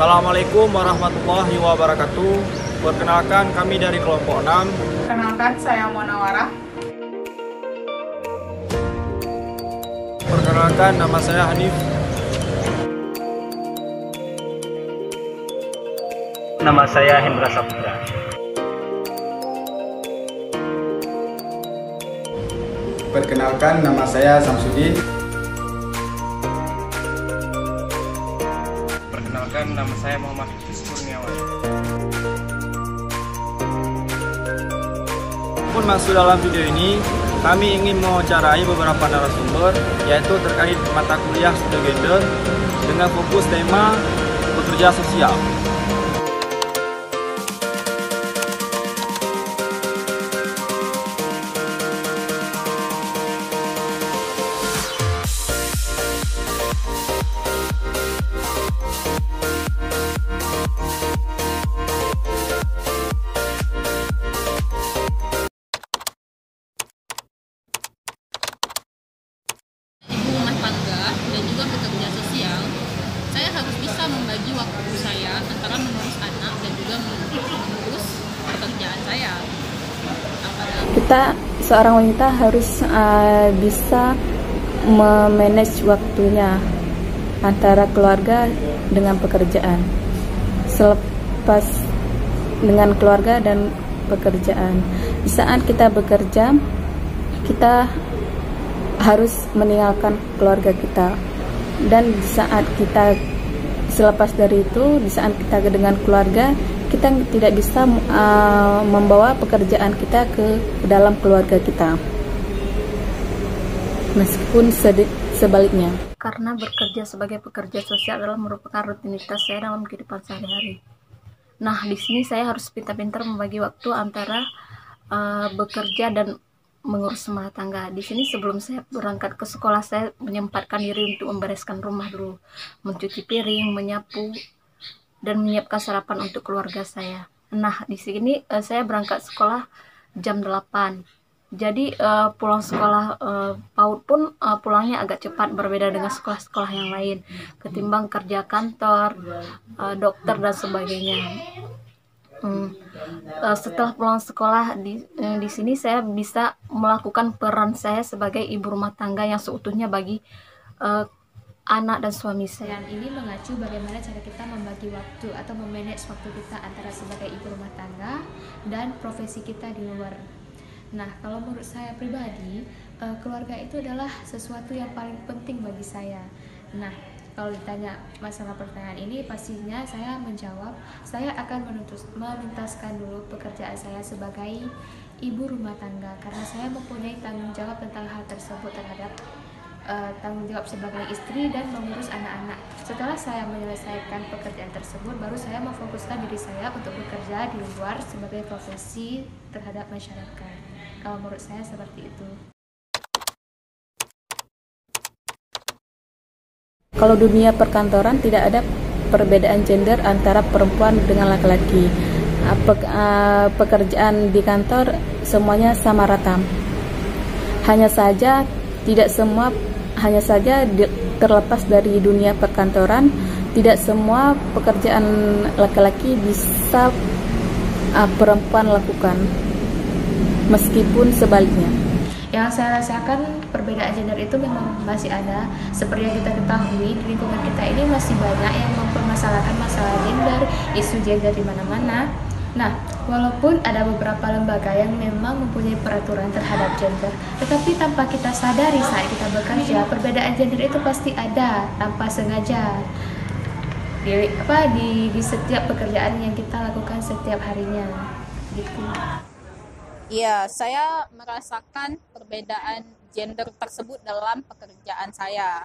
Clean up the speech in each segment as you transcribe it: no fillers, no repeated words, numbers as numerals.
Assalamualaikum warahmatullahi wabarakatuh. Perkenalkan, kami dari kelompok 6. Perkenalkan, saya Monawara. Perkenalkan, nama saya Hanif. Nama saya Hendra Saputra. Perkenalkan, nama saya Samsudin. Perkenalkan, nama saya Muhammad Hafiz Kurniawan. Pun masuk dalam video ini, kami ingin mewawancarai beberapa narasumber, yaitu terkait mata kuliah studi gender dengan fokus tema bekerja sosial. Dan juga bekerja sosial, saya harus bisa membagi waktu saya antara mengurus anak dan juga mengurus pekerjaan saya. Kita seorang wanita harus bisa memanage waktunya antara keluarga dengan pekerjaan. Selepas dengan keluarga dan pekerjaan, di saat kita bekerja, kita harus meninggalkan keluarga kita, dan di saat kita selepas dari itu, di saat kita dengan keluarga, kita tidak bisa membawa pekerjaan kita ke dalam keluarga kita, meskipun sebaliknya. Karena bekerja sebagai pekerja sosial adalah merupakan rutinitas saya dalam kehidupan sehari-hari. Nah, di sini saya harus pintar-pintar membagi waktu antara bekerja dan mengurus rumah tangga. Di sini sebelum saya berangkat ke sekolah, saya menyempatkan diri untuk membereskan rumah dulu, mencuci piring, menyapu, dan menyiapkan sarapan untuk keluarga saya. Nah, di sini saya berangkat sekolah jam 8. Jadi pulang sekolah PAUD pun pulangnya agak cepat, berbeda dengan sekolah-sekolah yang lain, ketimbang kerja kantor, dokter dan sebagainya. Setelah pulang sekolah di sini saya bisa melakukan peran saya sebagai ibu rumah tangga yang seutuhnya bagi anak dan suami saya. Dan ini mengacu bagaimana cara kita membagi waktu atau memanage waktu kita antara sebagai ibu rumah tangga dan profesi kita di luar. Nah, kalau menurut saya pribadi, keluarga itu adalah sesuatu yang paling penting bagi saya. Nah, kalau ditanya masalah pertanyaan ini, pastinya saya menjawab, saya akan menuntaskan dulu pekerjaan saya sebagai ibu rumah tangga, karena saya mempunyai tanggung jawab tentang hal tersebut terhadap tanggung jawab sebagai istri dan mengurus anak-anak. Setelah saya menyelesaikan pekerjaan tersebut, baru saya memfokuskan diri saya untuk bekerja di luar sebagai profesi terhadap masyarakat. Kalau menurut saya seperti itu. Kalau dunia perkantoran tidak ada perbedaan gender antara perempuan dengan laki-laki. Pekerjaan di kantor semuanya sama rata. Hanya saja terlepas dari dunia perkantoran, tidak semua pekerjaan laki-laki bisa perempuan lakukan, meskipun sebaliknya. Yang saya rasakan perbedaan gender itu memang masih ada. Seperti yang kita ketahui, di lingkungan kita ini masih banyak yang mempermasalahkan masalah gender, isu gender di mana-mana. Nah, walaupun ada beberapa lembaga yang memang mempunyai peraturan terhadap gender, tetapi tanpa kita sadari saat kita bekerja, perbedaan gender itu pasti ada tanpa sengaja di setiap pekerjaan yang kita lakukan setiap harinya. Gitu. Iya, saya merasakan perbedaan gender tersebut dalam pekerjaan saya,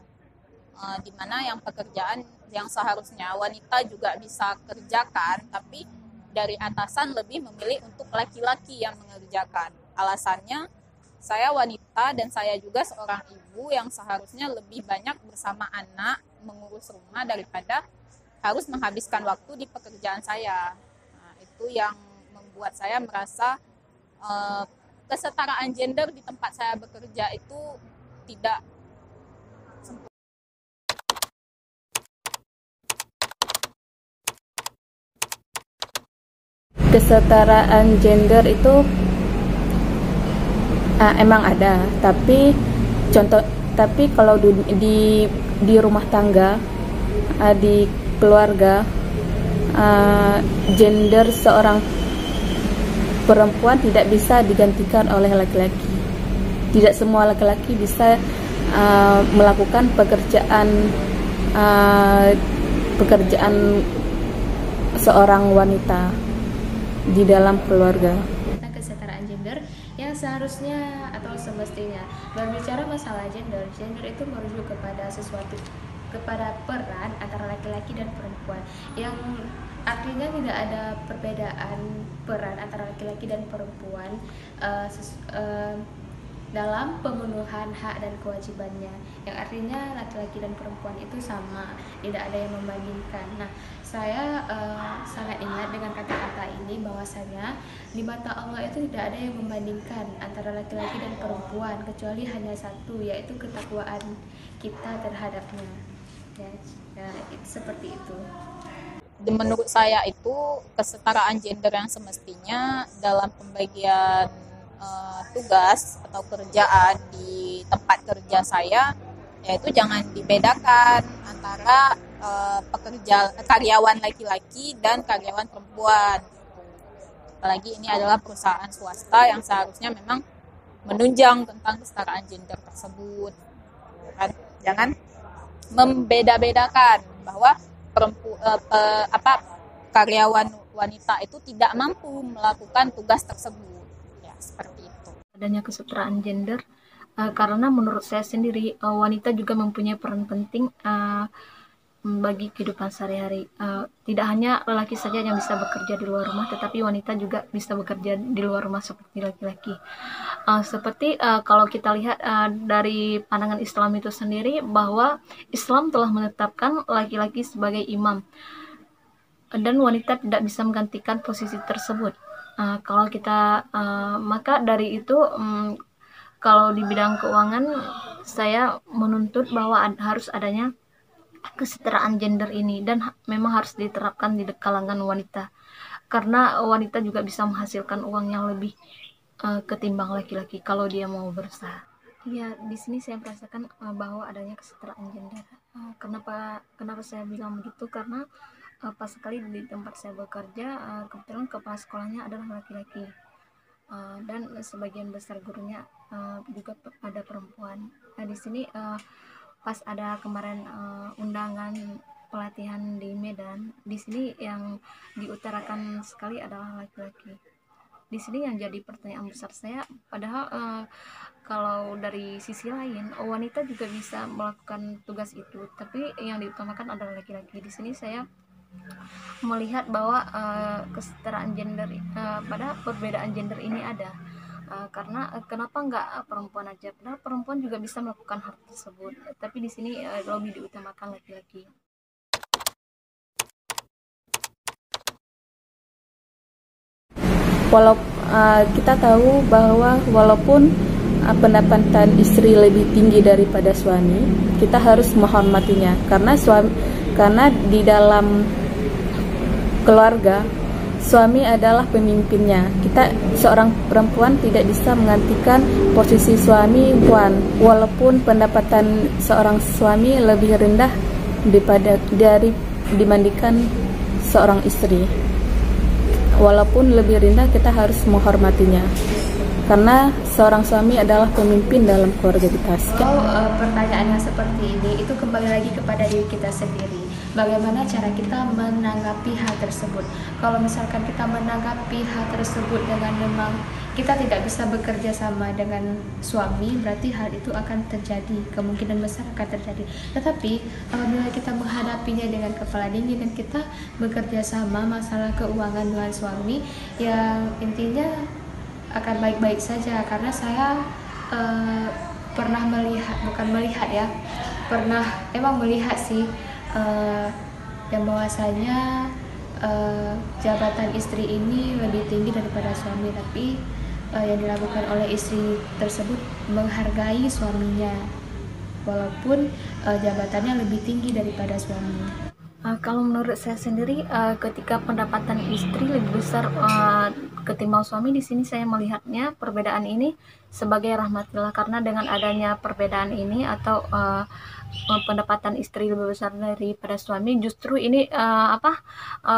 di mana yang pekerjaan yang seharusnya wanita juga bisa kerjakan, tapi dari atasan lebih memilih untuk laki-laki yang mengerjakan. Alasannya, saya wanita dan saya juga seorang ibu yang seharusnya lebih banyak bersama anak, mengurus rumah daripada harus menghabiskan waktu di pekerjaan saya. Nah, itu yang membuat saya merasa kesetaraan gender di tempat saya bekerja itu tidak sempurna. kesetaraan gender itu emang ada, tapi kalau di rumah tangga, di keluarga, gender seorang perempuan tidak bisa digantikan oleh laki-laki. Tidak semua laki-laki bisa melakukan pekerjaan seorang wanita di dalam keluarga. Kesetaraan gender yang seharusnya atau semestinya berbicara masalah gender itu merujuk kepada peran antara laki-laki dan perempuan, yang artinya tidak ada perbedaan peran antara laki-laki dan perempuan dalam pemenuhan hak dan kewajibannya, yang artinya laki-laki dan perempuan itu sama, tidak ada yang membandingkan. Nah, saya sangat ingat dengan kata-kata ini bahwasanya di mata Allah itu tidak ada yang membandingkan antara laki-laki dan perempuan, kecuali hanya satu, yaitu ketakwaan kita terhadapnya. Ya, seperti itu. Menurut saya itu kesetaraan gender yang semestinya dalam pembagian tugas atau kerjaan di tempat kerja saya, yaitu jangan dibedakan antara karyawan laki-laki dan karyawan perempuan. Apalagi ini adalah perusahaan swasta yang seharusnya memang menunjang tentang kesetaraan gender tersebut. Kan? Jangan membeda-bedakan bahwa karyawan wanita itu tidak mampu melakukan tugas tersebut. Seperti itu. Adanya kesetaraan gender karena menurut saya sendiri wanita juga mempunyai peran penting bagi kehidupan sehari-hari. Tidak hanya lelaki saja yang bisa bekerja di luar rumah, tetapi wanita juga bisa bekerja di luar rumah seperti laki-laki. Seperti kalau kita lihat dari pandangan Islam itu sendiri, bahwa Islam telah menetapkan laki-laki sebagai imam dan wanita tidak bisa menggantikan posisi tersebut. Kalau kita maka dari itu kalau di bidang keuangan saya menuntut bahwa harus adanya kesetaraan gender ini, dan memang harus diterapkan di kalangan wanita, karena wanita juga bisa menghasilkan uang yang lebih ketimbang laki-laki kalau dia mau berusaha. Ya, di sini saya merasakan bahwa adanya kesetaraan gender. Kenapa saya bilang begitu? Karena pas sekali di tempat saya bekerja, kebetulan kepala sekolahnya adalah laki-laki, dan sebagian besar gurunya juga ada perempuan. Nah, di sini pas ada kemarin undangan pelatihan di Medan, di sini yang diutarakan sekali adalah laki-laki. Di sini yang jadi pertanyaan besar saya, padahal kalau dari sisi lain wanita juga bisa melakukan tugas itu, tapi yang diutamakan adalah laki-laki. Di sini saya melihat bahwa kesetaraan gender pada perbedaan gender ini ada, karena kenapa nggak perempuan aja, padahal perempuan juga bisa melakukan hal tersebut, tapi di sini lebih diutamakan laki-laki. Kita tahu bahwa walaupun pendapatan istri lebih tinggi daripada suami, kita harus menghormatinya, karena di dalam keluarga suami adalah pemimpinnya. Kita seorang perempuan tidak bisa menggantikan posisi suami walaupun pendapatan seorang suami lebih rendah dibandingkan seorang istri. Walaupun lebih rendah, kita harus menghormatinya, karena seorang suami adalah pemimpin dalam keluarga kita. Kalau pertanyaannya seperti ini, itu kembali lagi kepada diri kita sendiri. Bagaimana cara kita menanggapi hal tersebut? Kalau misalkan kita menanggapi hal tersebut dengan memang kita tidak bisa bekerja sama dengan suami, berarti hal itu akan terjadi, kemungkinan besar akan terjadi. Tetapi apabila kita menghadapinya dengan kepala dingin dan kita bekerja sama masalah keuangan dengan suami, yang intinya akan baik-baik saja. Karena saya pernah melihat sih yang bahwasanya jabatan istri ini lebih tinggi daripada suami, tapi yang dilakukan oleh istri tersebut menghargai suaminya walaupun jabatannya lebih tinggi daripada suami. Kalau menurut saya sendiri, ketika pendapatan istri lebih besar ketimbang suami, di sini saya melihatnya perbedaan ini sebagai rahmatillah, karena dengan adanya perbedaan ini atau pendapatan istri lebih besar daripada suami, justru ini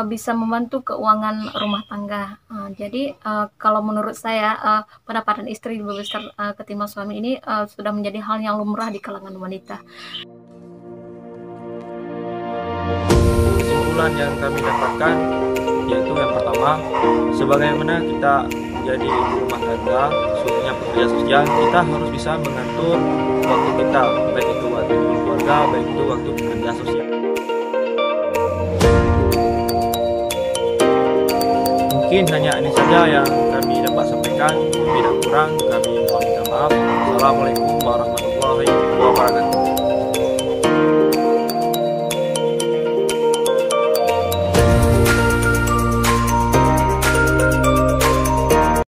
bisa membantu keuangan rumah tangga. Jadi kalau menurut saya pendapatan istri lebih besar ketimbang suami ini sudah menjadi hal yang lumrah di kalangan wanita. Kesimpulan yang kami dapatkan yaitu yang pertama, sebagaimana kita jadi ibu rumah tangga, khususnya pekerja sosial, kita harus bisa mengatur waktu kita, baik itu waktu keluarga, baik itu waktu pekerja sosial. Mungkin hanya ini saja yang kami dapat sampaikan, tidak kurang kami mohon minta maaf. Assalamualaikum warahmatullahi wabarakatuh.